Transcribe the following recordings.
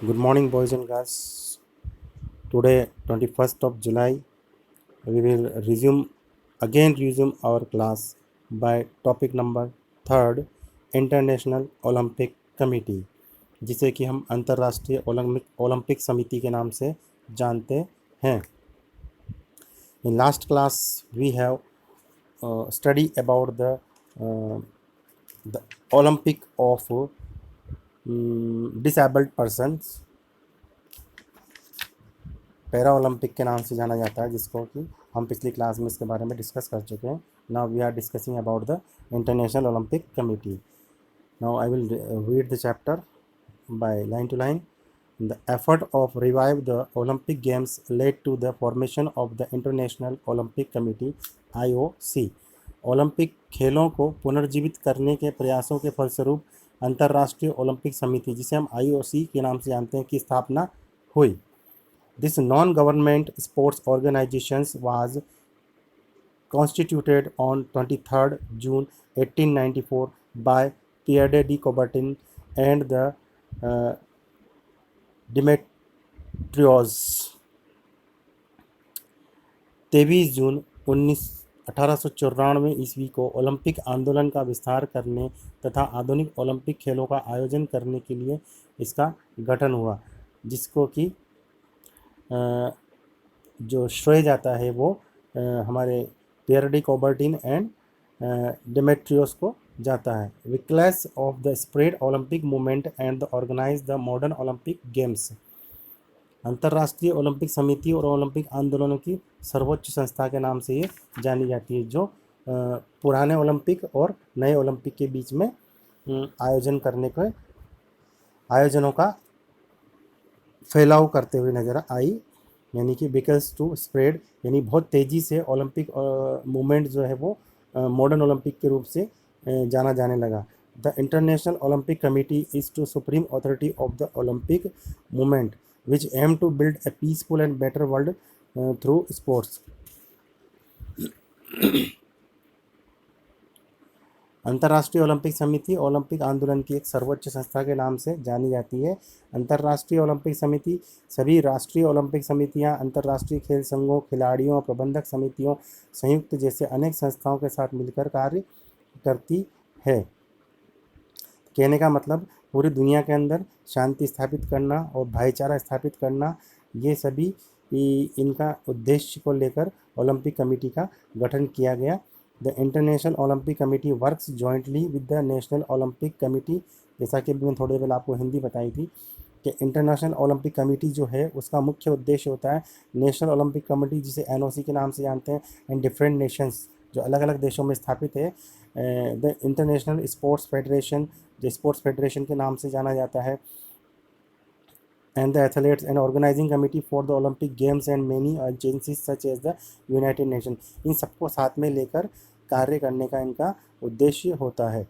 Good morning, boys and girls. Today, 21st of July, we will resume our class by topic number third, International Olympic Committee, जिसे कि हम अंतर्राष्ट्रीय Olympic समिति के नाम से जानते हैं. In last class, we have study about the Olympic of disabled persons. Para Olympic के नाम से जाना जाता है, जिसको कि हम पिछली क्लास में इसके बारे में डिस्कस कर चुके हैं. Now we are discussing about the International Olympic Committee. Now I will read the chapter by line to line. The effort of revive the Olympic Games led to the formation of the International Olympic Committee (IOC). Olympic खेलों को पुनर्जीवित करने के प्रयासों के फलस्वरूप अंतर्राष्ट्रीय Olympic समिति, जिसे हम IOC के नाम से जानते हैं, की स्थापना हुई. This non-government sports organization was constituted on 23rd June 1894 by Pierre de Coubertin and the Demetrios. 23 जून 1894 ईस्वी को ओलंपिक आंदोलन का विस्तार करने तथा आधुनिक ओलंपिक खेलों का आयोजन करने के लिए इसका गठन हुआ, जिसको कि जो श्रेय जाता है वो हमारे पियर डी कॉबर्टिन एंड डेमेट्रियोस को जाता है. Vikelas of the spread Olympic movement and the organise the modern Olympic games. अंतर्राष्ट्रीय ओलंपिक समिति और ओलंपिक आंदोलनों की सर्वोच्च संस्था के नाम से ये जानी जाती है, जो पुराने ओलंपिक और नए ओलंपिक के बीच में आयोजनों का फैलाव करते हुए नजर आई. यानी कि बिकल्स टू स्प्रेड, यानी बहुत तेज़ी से ओलंपिक मूवमेंट जो है वो मॉडर्न ओलंपिक के रूप से जाना जाने लगा. The International Olympic Committee is to supreme authority of the Olympic movement which aim to build a peaceful and better world through sports. अंतर्राष्ट्रीय ओलंपिक समिति ओलंपिक आंदोलन की एक सर्वोच्च संस्था के नाम से जानी जाती है. अंतर्राष्ट्रीय ओलंपिक समिति सभी राष्ट्रीय ओलंपिक समितियां, अंतर्राष्ट्रीय खेल संघों, खिलाड़ियों, प्रबंधक समितियों, संयुक्त जैसे अनेक संस्थाओं के साथ मिलकर कार्य करती है. कहने का मतलब पूरी दुनिया के अंदर शांति स्थापित करना और भाईचारा स्थापित करना, ये सभी इनका उद्देश्य को लेकर ओलंपिक कमेटी का गठन किया गया. The International Olympic committee works jointly with the national Olympic committee. जैसा कि अभी मैं थोड़ी देर आपको हिंदी बताई थी कि इंटरनेशनल ओलंपिक कमेटी जो है उसका मुख्य उद्देश्य होता है नेशनल ओलंपिक कमेटी, जिसे NOC के नाम से जानते हैं, एंड डिफरेंट नेशंस, जो अलग अलग देशों में स्थापित है. द इंटरनेशनल स्पोर्ट्स फेडरेशन, जो स्पोर्ट्स फेडरेशन के नाम से जाना जाता है, and the athletes and organizing committee for the Olympic Games and many agencies such as the United Nations. इन सबको साथ में लेकर कार्य करने का इनका उद्देश्य होता है.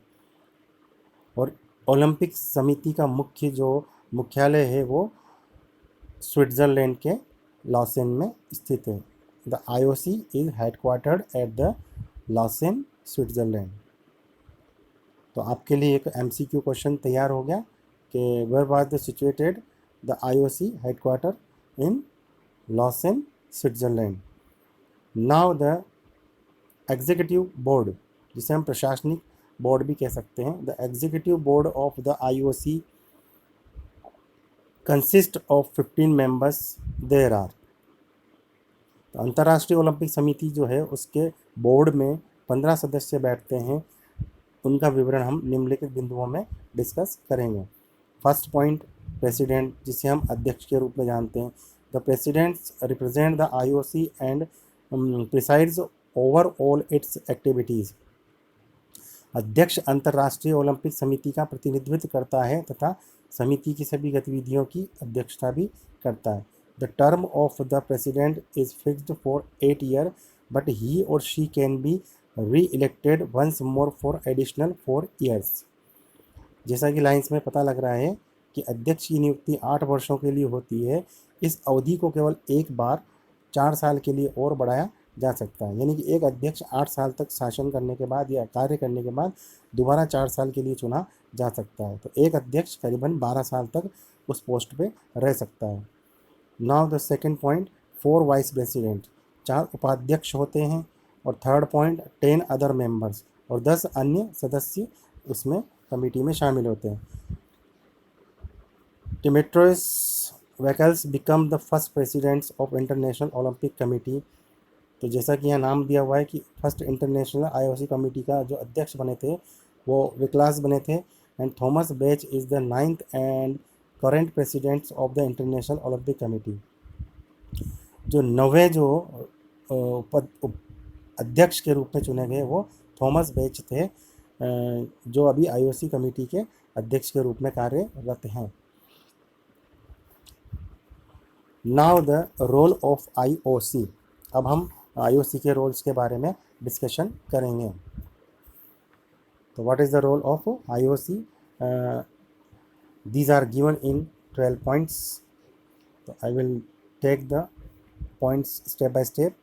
और ओलंपिक समिति का मुख्यालय है वो स्विट्ज़रलैंड के लॉसेन में स्थित है. The IOC is headquartered at the Lausanne, Switzerland. तो आपके लिए एक MCQ क्वेश्चन तैयार हो गया कि where was the situated the IOC headquarter in Lausanne, Switzerland. Now the executive board, जिसे हम प्रशासनिक बोर्ड भी कह सकते हैं. The executive board of the IOC consist of 15 members. There are. तो अंतर्राष्ट्रीय ओलंपिक समिति जो है उसके बोर्ड में 15 सदस्य बैठते हैं. उनका विवरण हम निम्नलिखित बिंदुओं में डिस्कस करेंगे. फर्स्ट पॉइंट, प्रेसिडेंट, जिसे हम अध्यक्ष के रूप में जानते हैं. The presidents represent the IOC and presides over all its activities. अध्यक्ष अंतर्राष्ट्रीय ओलंपिक समिति का प्रतिनिधित्व करता है तथा समिति की सभी गतिविधियों की अध्यक्षता भी करता है. The term of the president is fixed for 8 year, but he और she can be re-elected once more for additional 4 years. जैसा कि लाइन्स में पता लग रहा है कि अध्यक्ष की नियुक्ति 8 वर्षों के लिए होती है. इस अवधि को केवल एक बार 4 साल के लिए और बढ़ाया जा सकता है। यानी कि एक अध्यक्ष 8 साल तक शासन करने के बाद या कार्य करने के बाद दोबारा 4 साल के लिए चुना जा सकता है। तो एक अध्यक्ष करीबन 12 साल तक उस पोस्ट पे रह सकता है। Now the second point, 4 vice president, 4 उपाध्यक्ष होते हैं। और थर्ड पॉइंट, 10 अदर मेंबर्स, और 10 अन्य सदस्य उसमें कमेटी में शामिल होते हैं। Demetrius Vackels become the first presidents of International Olympic Committee। तो जैसा कि यहाँ नाम दिया हुआ है कि फर्स्ट इंटरनेशनल आईओसी कमेटी का जो अध्यक्ष बने थे वो विकलास बने थे। And Thomas Bach is the 9th and current presidents of the International Olympic Committee. जो नवे जो अध्यक्ष के रूप में चुने गए वो थॉमस बेच थे, जो अभी आईओसी कमेटी के अध्यक्ष के रूप में कार्यरत हैं। Now the role of IOC. अब हम आईओसी के रोल्स के बारे में डिस्कशन करेंगे। तो what is the role of IOC? These are given in 12 points. तो I will take the points step by step.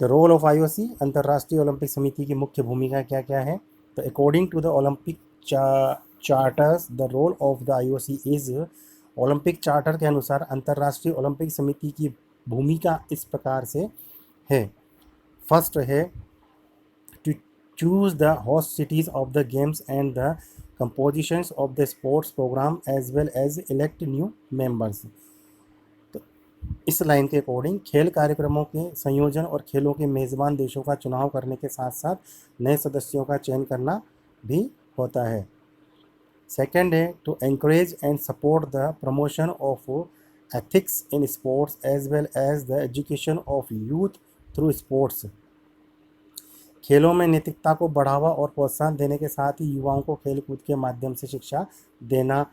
The role of IOC, अंतर्राष्ट्रीय ओलंपिक समिति की मुख्य भूमिका क्या क्या है? तो according to the Olympic charters the role of the IOC is, Olympic charter के अनुसार अंतर्राष्ट्रीय ओलंपिक समिति की भूमिका इस प्रकार से है। फर्स्ट है to choose the host cities of the games and the compositions of the sports programme as well as elect new members. तो इस लाइन के अकॉर्डिंग खेल कार्यक्रमों के संयोजन और खेलों के मेज़बान देशों का चुनाव करने के साथ साथ नए सदस्यों का चयन करना भी होता है। सेकेंड है to encourage and support the promotion of ethics in sports as well as the education of youth through sports. खेलों में नैतिकता को बढ़ावा और प्रोत्साहन देने के साथ ही युवाओं को खेलकूद के माध्यम से शिक्षा देना।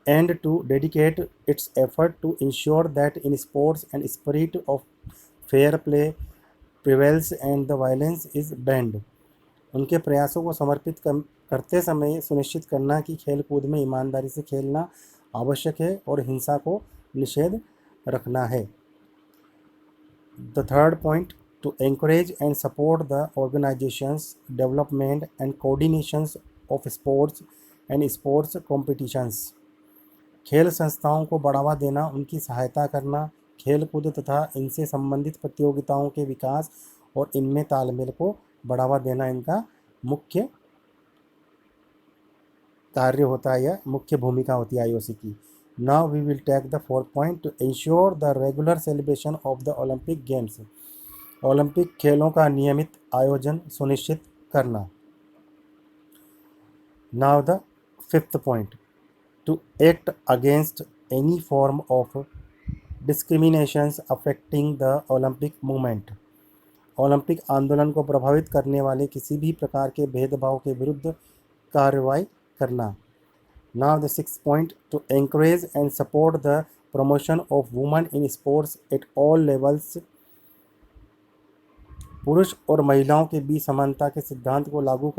And to dedicate its effort to ensure that in sports and spirit of fair play prevails and the violence is banned. उनके प्रयासों को समर्पित करते समय सुनिश्चित करना कि खेलकूद में ईमानदारी से खेलना आवश्यक है और हिंसा को निषेध रखना है। The third point, to encourage and support the organisations development and coordinations of sports and sports competitions. खेल संस्थाओं को बढ़ावा देना, उनकी सहायता करना, खेलकूद तथा इनसे संबंधित प्रतियोगिताओं के विकास और इनमें तालमेल को बढ़ावा देना इनका मुख्य कार्य होता है या मुख्य भूमिका होती है आईओसी की। Now we will take the fourth point, to ensure the regular celebration of the Olympic Games. Olympic खेलों का नियमित आयोजन सुनिश्चित करना। Now the fifth point, to act against any form of discriminations affecting the Olympic movement. Olympic आंदोलन को प्रभावित करने वाले किसी भी प्रकार के भेदभाव के विरुद्ध कार्रवाई करना। Now the sixth point, to encourage and support the promotion of women in sports at all levels. पुरुष और महिलाओं के बीच समानता के सिद्धांत को लागू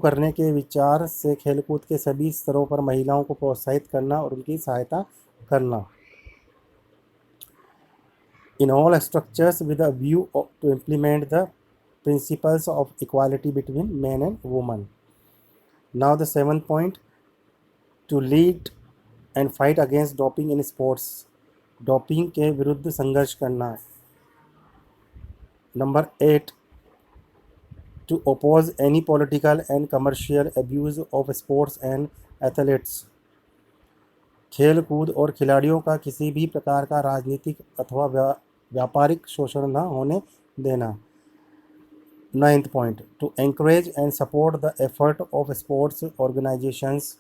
करने के विचार से खेलकूद के सभी स्तरों पर महिलाओं को प्रोत्साहित करना और उनकी सहायता करना। In all structures with a view to implement the principles of equality between men and women. Now the seventh point, to lead and fight against doping in sports. Doping के विरुद्ध संघर्ष करना। Number 8, to oppose any political and commercial abuse of sports and athletes। खेल कूद और खिलाड़ियों का किसी भी प्रकार का राजनीतिक अथवा व्यापारिक शोषण न होने देना। Ninth point, to encourage and support the effort of sports organisations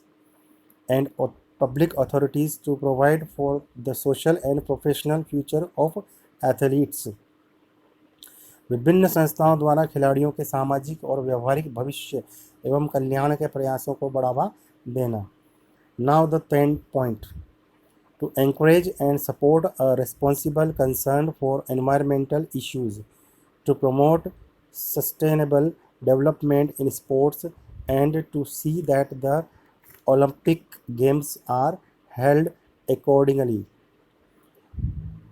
and public authorities to provide for the social and professional future of athletes. विभिन्न संस्थाओं द्वारा खिलाड़ियों के सामाजिक और व्यवहारिक भविष्य एवं कल्याण के प्रयासों को बढ़ावा देना। Now the 10th point, to encourage and support a responsible concern for environmental issues, to promote sustainable development in sports and to see that the Olympic Games are held accordingly.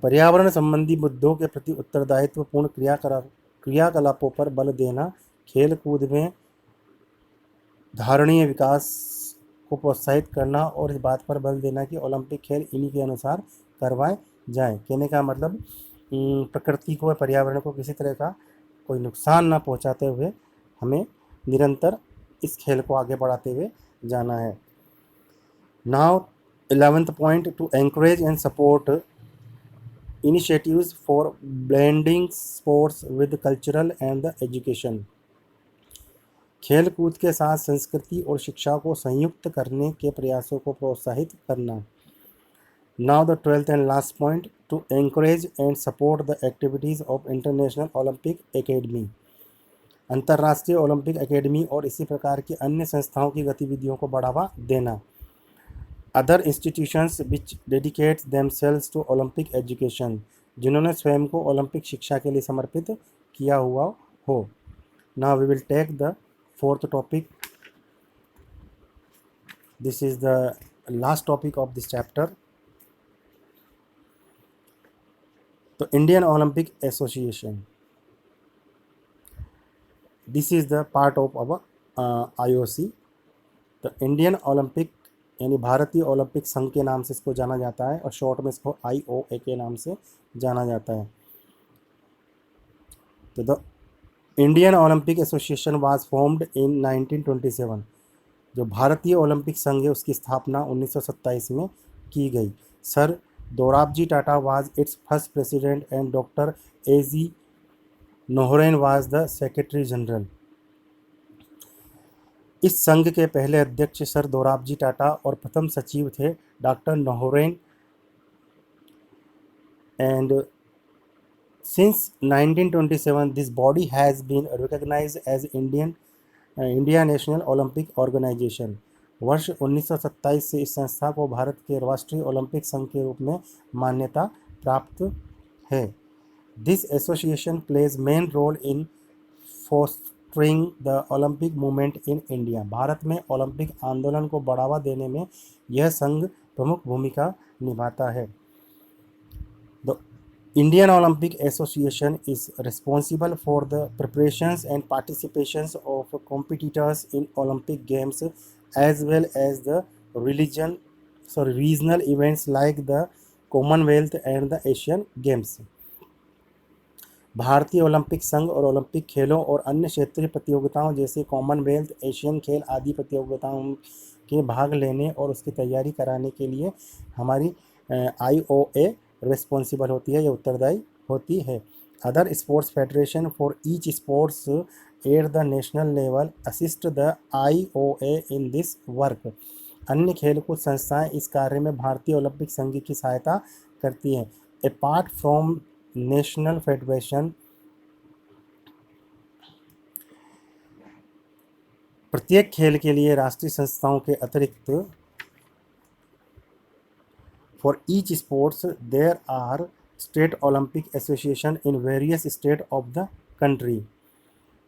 पर्यावरण संबंधी मुद्दों के प्रति उत्तरदायित्वपूर्ण क्रियाकलापों पर बल देना, खेल कूद में धारणीय विकास को प्रोत्साहित करना और इस बात पर बल देना कि ओलंपिक खेल इन्हीं के अनुसार करवाए जाएं। कहने का मतलब प्रकृति को, पर्यावरण को किसी तरह का कोई नुकसान ना पहुंचाते हुए हमें निरंतर इस खेल को आगे बढ़ाते हुए जाना है। Now 11th point, to encourage and support initiatives for blending sports with cultural and the education। खेल कूद के साथ संस्कृति और शिक्षा को संयुक्त करने के प्रयासों को प्रोत्साहित करना। Now the 12th and last point, to encourage and support the activities of International Olympic Academy। अंतर्राष्ट्रीय ओलंपिक एकेडमी और इसी प्रकार की अन्य संस्थाओं की गतिविधियों को बढ़ावा देना। Other institutions which dedicate themselves to Olympic education, जिन्होंने स्वयं को ओलंपिक शिक्षा के लिए समर्पित किया हुआ हो। Now we will take the 4th topic. This is the last topic of this chapter. तो Indian Olympic Association, this is the part of our IOC। तो इंडियन ओलंपिक यानी भारतीय ओलंपिक संघ के नाम से इसको जाना जाता है और शॉर्ट में इसको IOA के नाम से जाना जाता है। तो the Indian Olympic association was formed in 1927। जो भारतीय ओलंपिक संघ है उसकी स्थापना 1927 में की गई। Sir Dorabji Tata was its first president and doctor AG Noehren was the secretary general. इस संघ के पहले अध्यक्ष सर दोराबजी टाटा और प्रथम सचिव थे doctor Noehren. And since 1927 this body has been recognised as India national Olympic organisation. वर्ष 1927 से इस संस्था को भारत के राष्ट्रीय ओलंपिक संघ के रूप में मान्यता प्राप्त है। This association plays main role in fostering the Olympic movement in India. Bharat में ओलंपिक आंदोलन को बढ़ावा देने में यह संघ प्रमुख भूमिका निभाता है। The Indian Olympic Association is responsible for the preparations and participations of competitors in Olympic games as well as the regional events like the Commonwealth and the Asian games. भारतीय ओलंपिक संघ और ओलंपिक खेलों और अन्य क्षेत्रीय प्रतियोगिताओं जैसे Commonwealth, Asian खेल आदि प्रतियोगिताओं के भाग लेने और उसकी तैयारी कराने के लिए हमारी IOA रिस्पॉन्सिबल होती है, या उत्तरदायी होती है। Other sports federation for each sports eight the national level assist the IOA in this work. अन्य खेलकूद संस्थाएं इस कार्य में भारतीय ओलंपिक संघ की सहायता करती हैं। अपार्ट फ्रॉम नेशनल फेडरेशन, प्रत्येक खेल के लिए राष्ट्रीय संस्थाओं के अतिरिक्त for each sports there are state Olympic association in various state of the country.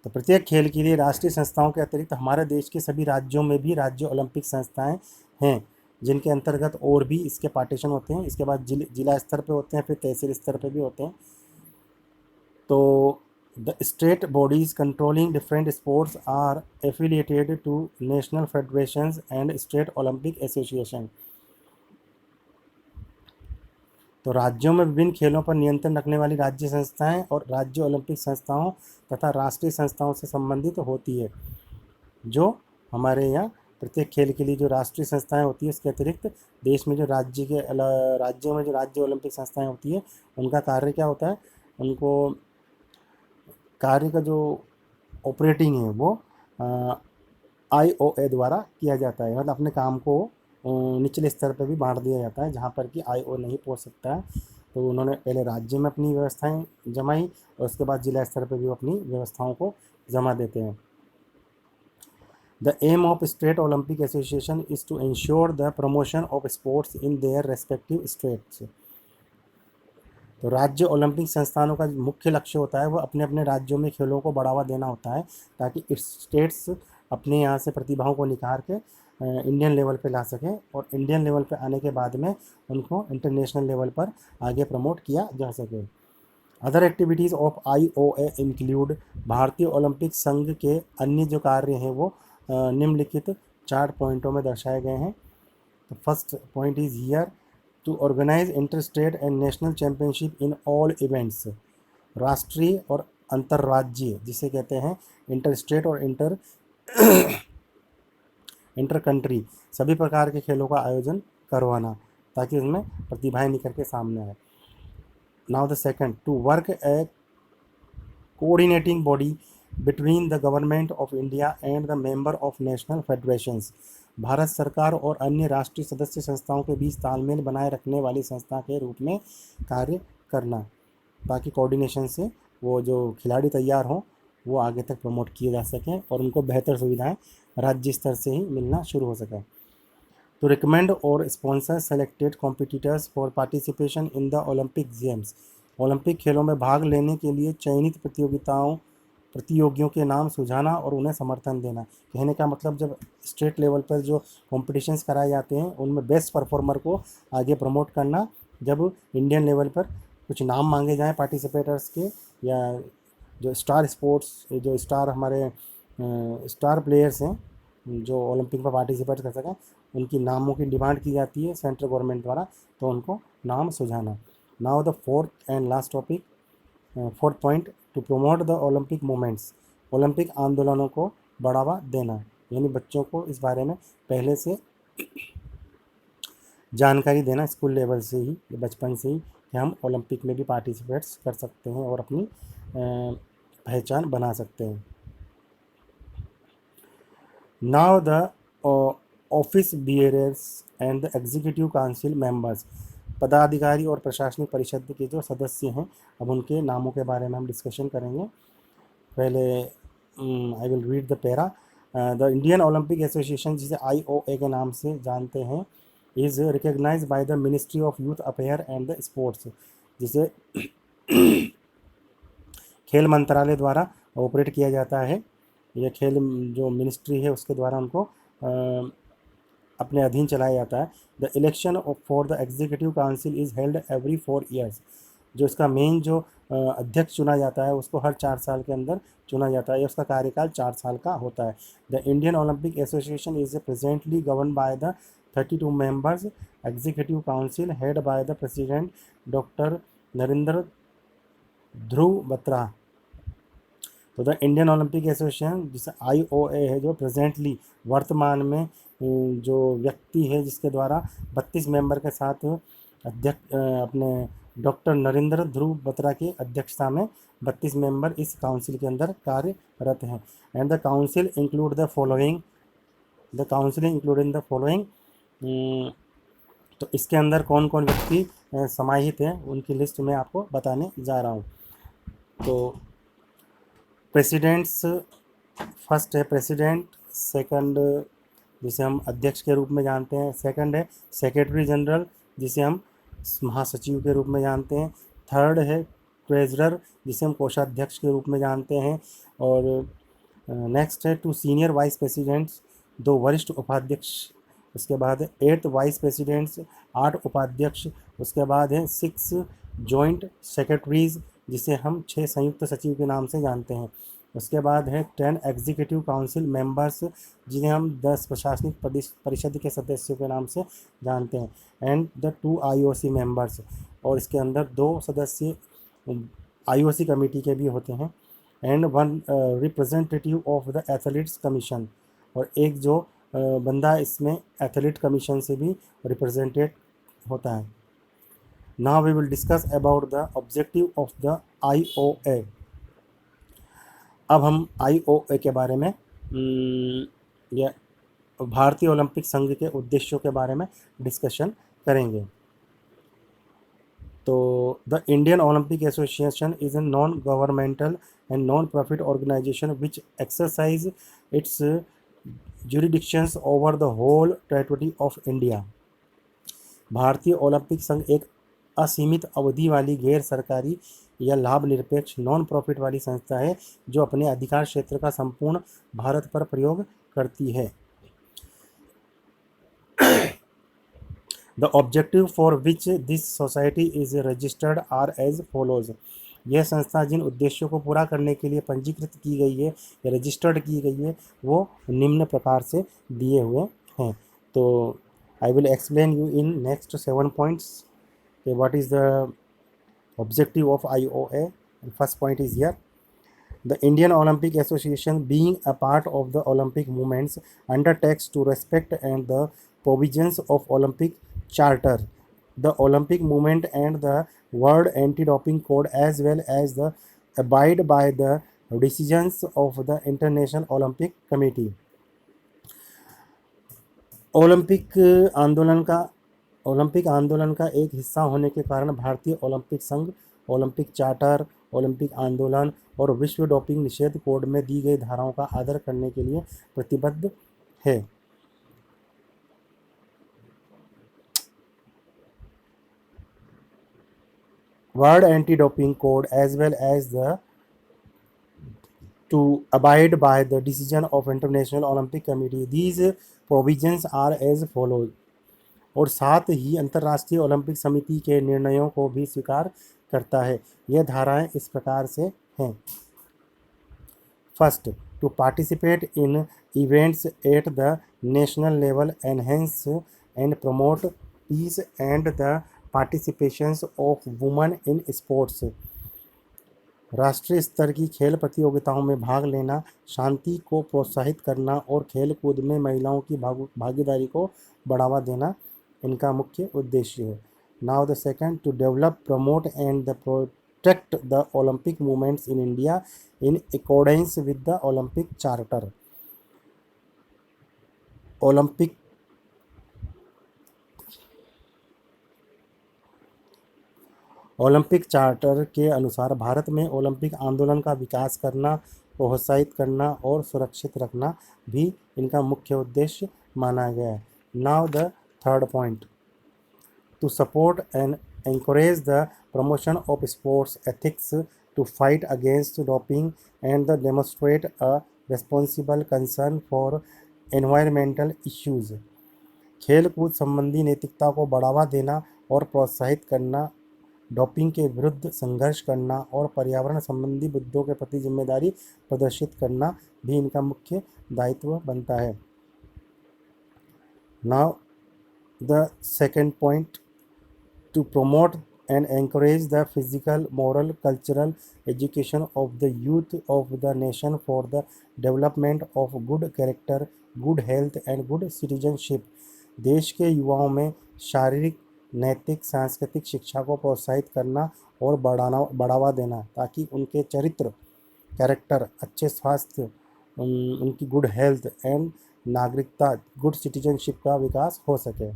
तो प्रत्येक खेल के लिए राष्ट्रीय संस्थाओं के अतिरिक्त हमारे देश के सभी राज्यों में भी राज्य ओलंपिक संस्थाएं हैं, जिनके अंतर्गत और भी इसके पार्टीशन होते हैं। इसके बाद जिला स्तर पे होते हैं, फिर तहसील स्तर पे भी होते हैं। तो the state bodies controlling different sports are affiliated to national federations and state Olympic association. तो राज्यों में विभिन्न खेलों पर नियंत्रण रखने वाली राज्य संस्थाएं और राज्य ओलंपिक संस्थाओं तथा राष्ट्रीय संस्थाओं से संबंधित होती है। जो हमारे यहाँ प्रत्येक खेल के लिए जो राष्ट्रीय संस्थाएं होती है, उसके अतिरिक्त देश में जो राज्यों में जो राज्य ओलंपिक संस्थाएं होती है, उनका कार्य क्या होता है, उनको कार्य का जो ऑपरेटिंग है वो IOA द्वारा किया जाता है। मतलब अपने काम को निचले स्तर पर भी बांट दिया जाता है, जहाँ पर कि IOA नहीं पहुँच सकता है। तो उन्होंने पहले राज्य में अपनी व्यवस्थाएं जमाई और उसके बाद जिला स्तर पर भी अपनी व्यवस्थाओं को जमा देते हैं। The aim of state Olympic association is to ensure the promotion of sports in their respective states. तो राज्य ओलंपिक संस्थानों का मुख्य लक्ष्य होता है वो अपने अपने राज्यों में खेलों को बढ़ावा देना होता है, ताकि स्टेट्स अपने यहाँ से प्रतिभाओं को निखार के इंडियन लेवल पे ला सकें और इंडियन लेवल पे आने के बाद में उनको इंटरनेशनल लेवल पर आगे प्रमोट किया जा सके। Other activities of IOA include, भारतीय ओलंपिक संघ के अन्य जो कार्य हैं वो निम्नलिखित 4 पॉइंटों में दर्शाए गए हैं। तो first point is here to organise inter state and national championship in all events, राष्ट्रीय और अंतर्राज्यीय जिसे कहते हैं इंटर स्टेट और इंटर कंट्री सभी प्रकार के खेलों का आयोजन करवाना ताकि उसमें प्रतिभाएं निकल के सामने आए। Now the second, to work a coordinating body between the government of India and the member of national federations, Bharat सरकार और अन्य राष्ट्रीय सदस्य संस्थाओं के बीच तालमेल बनाए रखने वाली संस्था के रूप में कार्य करना ताकि कोऑर्डिनेशन से वो जो खिलाड़ी तैयार हों वो आगे तक प्रमोट किए जा सकें और उनको बेहतर सुविधाएं राज्य स्तर से ही मिलना शुरू हो सके। To recommend or sponsor selected competitors for participation in the Olympic Games, Olympic खेलों में भाग लेने के लिए चयनित प्रतियोगियों के नाम सुझाना और उन्हें समर्थन देना। कहने का मतलब जब स्टेट लेवल पर जो कॉम्पिटिशन्स कराए जाते हैं उनमें बेस्ट परफॉर्मर को आगे प्रमोट करना, जब इंडियन लेवल पर कुछ नाम मांगे जाएं पार्टिसिपेटर्स के या जो स्टार स्पोर्ट्स जो स्टार हमारे स्टार प्लेयर्स हैं जो ओलंपिक में पार्टिसिपेट कर सकें उनकी नामों की डिमांड की जाती है सेंट्रल गवर्नमेंट द्वारा, तो उनको नाम सुझाना। Now the fourth and last topic, fourth point, to promote the Olympic movements, Olympic आंदोलनों को बढ़ावा देना, यानी बच्चों को इस बारे में पहले से जानकारी देना स्कूल लेवल से ही, बचपन से ही, कि हम ओलंपिक में भी पार्टिसिपेट्स कर सकते हैं और अपनी पहचान बना सकते हैं। Now the office bearers and the executive council members, पदाधिकारी और प्रशासनिक परिषद के जो सदस्य हैं अब उनके नामों के बारे में हम डिस्कशन करेंगे। पहले I will read the para. The Indian Olympic Association जिसे IOA के नाम से जानते हैं is recognised by the Ministry of Youth Affair and the sports, जिसे खेल मंत्रालय द्वारा ऑपरेट किया जाता है। यह खेल जो मिनिस्ट्री है उसके द्वारा उनको अपने अधीन चलाया जाता है। The election for the executive council is held every 4 years, जो इसका मेन जो अध्यक्ष चुना जाता है उसको हर 4 साल के अंदर चुना जाता है, उसका कार्यकाल 4 साल का होता है। The Indian Olympic association is presently govern by the 32 members executive council head by the president doctor Narendra Dhruv Batra. तो द इंडियन ओलंपिक एसोसिएशन जिसे IOA है, जो प्रेजेंटली वर्तमान में जो व्यक्ति है जिसके द्वारा 32 मेंबर के साथ अध्यक्ष अपने डॉक्टर नरेंद्र ध्रुव बत्रा की अध्यक्षता में 32 मेंबर इस काउंसिल के अंदर कार्यरत हैं। And the council include the following, the council including the following, तो इसके अंदर कौन कौन व्यक्ति समाहित हैं उनकी लिस्ट मैं आपको बताने जा रहा हूँ। तो प्रेसिडेंट्स, फर्स्ट है प्रेसिडेंट, सेकंड जिसे हम अध्यक्ष के रूप में जानते हैं, सेकंड है सेक्रेटरी जनरल जिसे हम महासचिव के रूप में जानते हैं, थर्ड है ट्रेजरर जिसे हम कोषाध्यक्ष के रूप में जानते हैं, और नेक्स्ट है 2 सीनियर वाइस प्रेसिडेंट्स, 2 वरिष्ठ उपाध्यक्ष, उसके बाद 8 वाइस प्रेसिडेंट्स, 8 उपाध्यक्ष, उसके बाद है 6 जॉइंट सेक्रेटरीज जिसे हम 6 संयुक्त सचिव के नाम से जानते हैं, उसके बाद है 10 एग्जीक्यूटिव काउंसिल मेंबर्स जिन्हें हम 10 प्रशासनिक परिषद के सदस्यों के नाम से जानते हैं, एंड द 2 IOC मेंबर्स, और इसके अंदर 2 सदस्य IOC कमेटी के भी होते हैं, and 1 representative of the athletes commission, और एक जो बंदा इसमें एथलीट कमीशन से भी रिप्रेजेंटेड होता है। Now we will discuss about the objective of the IOA। अब हम IOA के बारे में या भारतीय ओलंपिक संघ के उद्देश्यों के बारे में डिस्कशन करेंगे। तो the Indian Olympic association is a non governmental and non profit organisation which exercise its jurisdictions over the whole territory of India. भारतीय ओलंपिक संघ एक असीमित अवधि वाली गैर सरकारी या लाभ निरपेक्ष नॉन प्रॉफिट वाली संस्था है जो अपने अधिकार क्षेत्र का संपूर्ण भारत पर प्रयोग करती है। The objective for which this society is registered are as follows. यह संस्था जिन उद्देश्यों को पूरा करने के लिए पंजीकृत की गई है या रजिस्टर्ड की गई है वो निम्न प्रकार से दिए हुए हैं। तो I will explain you in next 7 points कि what is the objective of IOA. First point is here. The Indian Olympic Association, being a part of the Olympic movements, undertakes to respect and the provisions of Olympic Charter, the Olympic movement and the World Anti-Doping Code, as well as the abide by the decisions of the International Olympic Committee. Olympic आंदोलन का एक हिस्सा होने के कारण भारतीय Olympic संघ Olympic Charter, Olympic आंदोलन और विश्व डोपिंग निषेध कोड में दी गई धाराओं का आदर करने के लिए प्रतिबद्ध है। World Anti Doping Code as well as the to abide by the decision of International Olympic Committee. These provisions are as follows. और साथ ही अंतर्राष्ट्रीय ओलंपिक समिति के निर्णयों को भी स्वीकार करता है। यह धाराएं इस प्रकार से हैं। First, to participate in events at the national level, enhance and promote peace and the participations of women in sports. राष्ट्रीय स्तर की खेल प्रतियोगिताओं में भाग लेना, शांति को प्रोत्साहित करना और खेल कूद में महिलाओं की भागीदारी को बढ़ावा देना इनका मुख्य उद्देश्य है। Now the second, to develop, promote and the protect the Olympic movements in India in accordance with the Olympic Charter. Olympic charter के अनुसार भारत में ओलंपिक आंदोलन का विकास करना, प्रोत्साहित करना और सुरक्षित रखना भी इनका मुख्य उद्देश्य माना गया है। Now the third point, to support and encourage the promotion of sports ethics, to fight against doping and demonstrate a responsible concern for environmental issues। खेल कूद संबंधी नैतिकता को बढ़ावा देना और प्रोत्साहित करना, डोपिंग के विरुद्ध संघर्ष करना और पर्यावरण संबंधी मुद्दों के प्रति जिम्मेदारी प्रदर्शित करना भी इनका मुख्य दायित्व बनता है। Now the second point, to promote and encourage the physical, moral, cultural education of the youth of the nation for the development of good character, good health and good citizenship। देश के युवाओं में शारीरिक, नैतिक, सांस्कृतिक शिक्षा को प्रोत्साहित करना और बढ़ावा देना ताकि उनके चरित्र, कैरेक्टर, अच्छे स्वास्थ्य, उनकी गुड हेल्थ एंड नागरिकता, गुड सिटीजनशिप का विकास हो सके।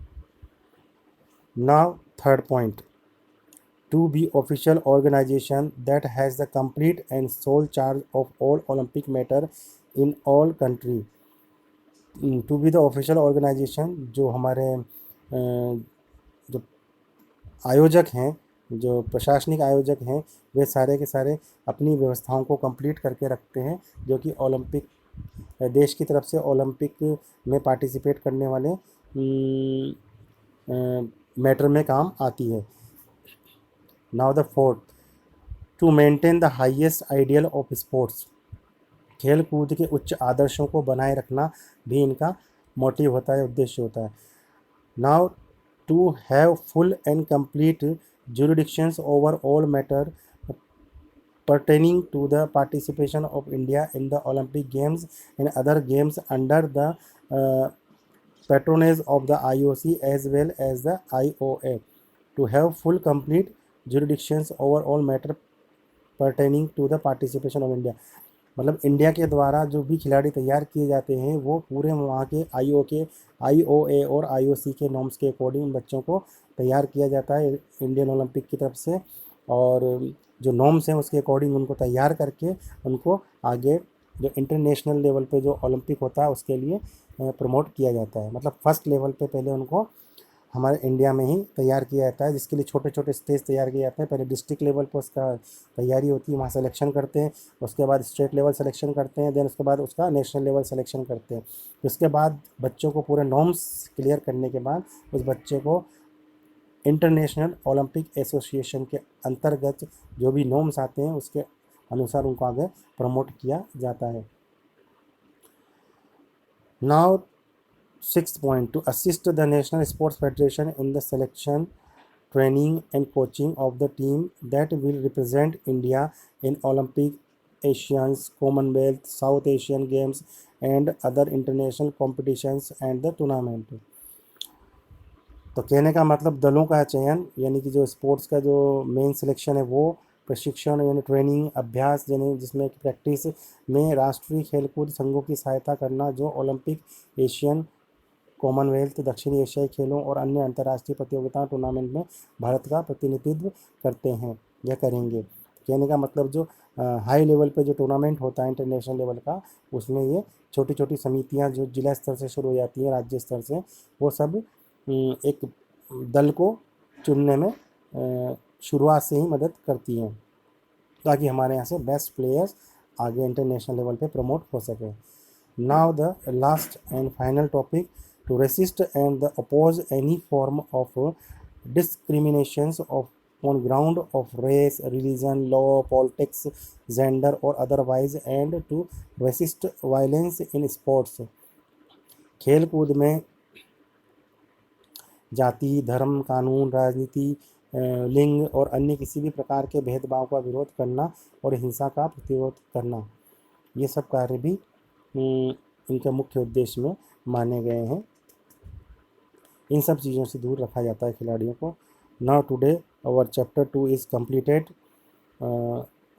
Now third point, to be official organization that has the complete and sole charge of all Olympic matter in all country। To be the official organization, जो हमारे जो आयोजक हैं, जो प्रशासनिक आयोजक हैं, वे सारे के सारे अपनी व्यवस्थाओं को कंप्लीट करके रखते हैं जो कि ओलंपिक देश की तरफ से ओलंपिक में पार्टिसिपेट करने वाले मैटर में काम आती है। Now the fourth, to maintain the highest ideal of sports. खेल कूद के उच्च आदर्शों को बनाए रखना भी इनका मोटिव होता है, उद्देश्य होता है। Now to have full and complete jurisdictions over all matter pertaining to the participation of India in the Olympic Games and other games under the patronage of the IOC as well as the IOA, to have full complete jurisdictions over all matter pertaining to the participation of India। मतलब India के द्वारा जो भी खिलाड़ी तैयार किए जाते हैं वो पूरे वहाँ के IOA और IOC के नॉर्म्स के अकॉर्डिंग बच्चों को तैयार किया जाता है इंडियन ओलंपिक की तरफ से, और जो नॉर्म्स हैं उसके अकॉर्डिंग उनको तैयार करके उनको आगे जो इंटरनेशनल लेवल पे जो ओलंपिक होता है उसके लिए प्रमोट किया जाता है। मतलब फर्स्ट लेवल पे पहले उनको हमारे इंडिया में ही तैयार किया जाता है, जिसके लिए छोटे छोटे स्टेज तैयार किए जाते हैं। पहले डिस्ट्रिक्ट लेवल पर उसका तैयारी होती है, वहाँ सिलेक्शन करते हैं, उसके बाद स्टेट लेवल सिलेक्शन करते हैं, देन उसके बाद उसका नेशनल लेवल सिलेक्शन करते हैं। उसके बाद बच्चों को पूरे नॉर्म्स क्लियर करने के बाद उस बच्चे को इंटरनेशनल ओलंपिक एसोसिएशन के अंतर्गत जो भी नॉर्म्स आते हैं उसके अनुसार उनको आगे प्रमोट किया जाता है। Now sixth point, to assist the national sports federation in the selection, training and coaching of the team that will represent India in Olympic, Asians, Commonwealth, South Asian Games and other international competitions and the tournament। तो कहने का मतलब दलों का चयन यानी कि जो स्पोर्ट्स का जो मेन सिलेक्शन है वो प्रशिक्षण यानी ट्रेनिंग अभ्यास यानी जिसमें प्रैक्टिस में राष्ट्रीय खेलकूद संघों की सहायता करना जो ओलंपिक, एशियन, कॉमनवेल्थ, दक्षिणी एशियाई खेलों और अन्य अंतर्राष्ट्रीय प्रतियोगिताओं टूर्नामेंट में भारत का प्रतिनिधित्व करते हैं या करेंगे। कहने का मतलब जो हाई लेवल पे जो टूर्नामेंट होता है इंटरनेशनल लेवल का, उसमें ये छोटी छोटी समितियां जो जिला स्तर से शुरू हो जाती हैं राज्य स्तर से, वो सब एक दल को चुनने में शुरुआत से ही मदद करती हैं ताकि हमारे यहाँ से बेस्ट प्लेयर्स आगे इंटरनेशनल लेवल पे प्रमोट हो सके। Now the last and final topic, to resist and oppose any form of discriminations on ground of race, religion, law, politics, gender or otherwise, and to resist violence in sports। खेल कूद में जाति, धर्म, कानून, राजनीति, लिंग और अन्य किसी भी प्रकार के भेदभाव का विरोध करना और हिंसा का प्रतिरोध करना, ये सब कार्य भी इनके मुख्य उद्देश्य में माने गए हैं। इन सब चीज़ों से दूर रखा जाता है खिलाड़ियों को। Now today our chapter 2 is completed।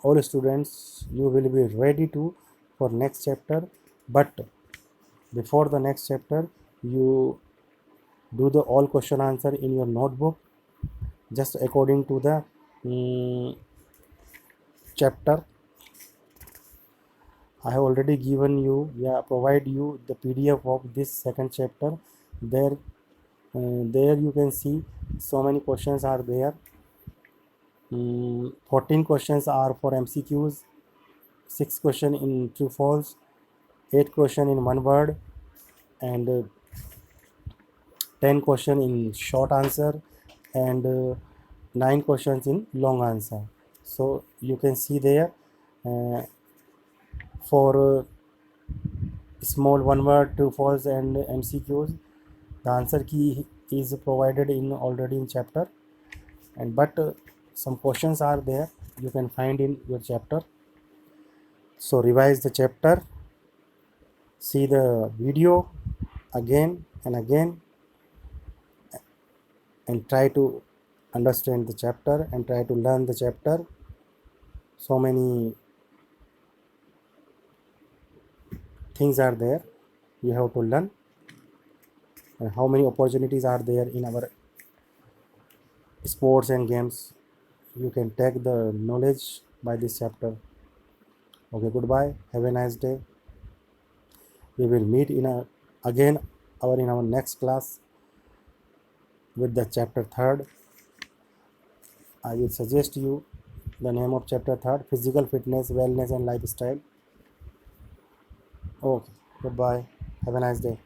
All students, you will be ready to for next chapter, but before the next chapter you do the all question answer in your notebook just according to the chapter। I have already given you provide you the PDF of this second chapter। There you can see so many questions are there। 14 questions are for MCQs, 6 question in true false, 8 question in one word, and 10 question in short answer, and 9 questions in long answer। So you can see there for small one word, true false and MCQs, the answer key is provided in already in chapter, and but some questions are there you can find in your chapter। So revise the chapter, see the video again and again, and try to understand the chapter and try to learn the chapter। So many things are there you have to learn, and how many opportunities are there in our sports and games, you can take the knowledge by this chapter। Okay, goodbye, have a nice day। We will meet in our next class with the chapter 3rd। I will suggest you the name of chapter 3rd, physical fitness, wellness and lifestyle। Okay, goodbye, have a nice day।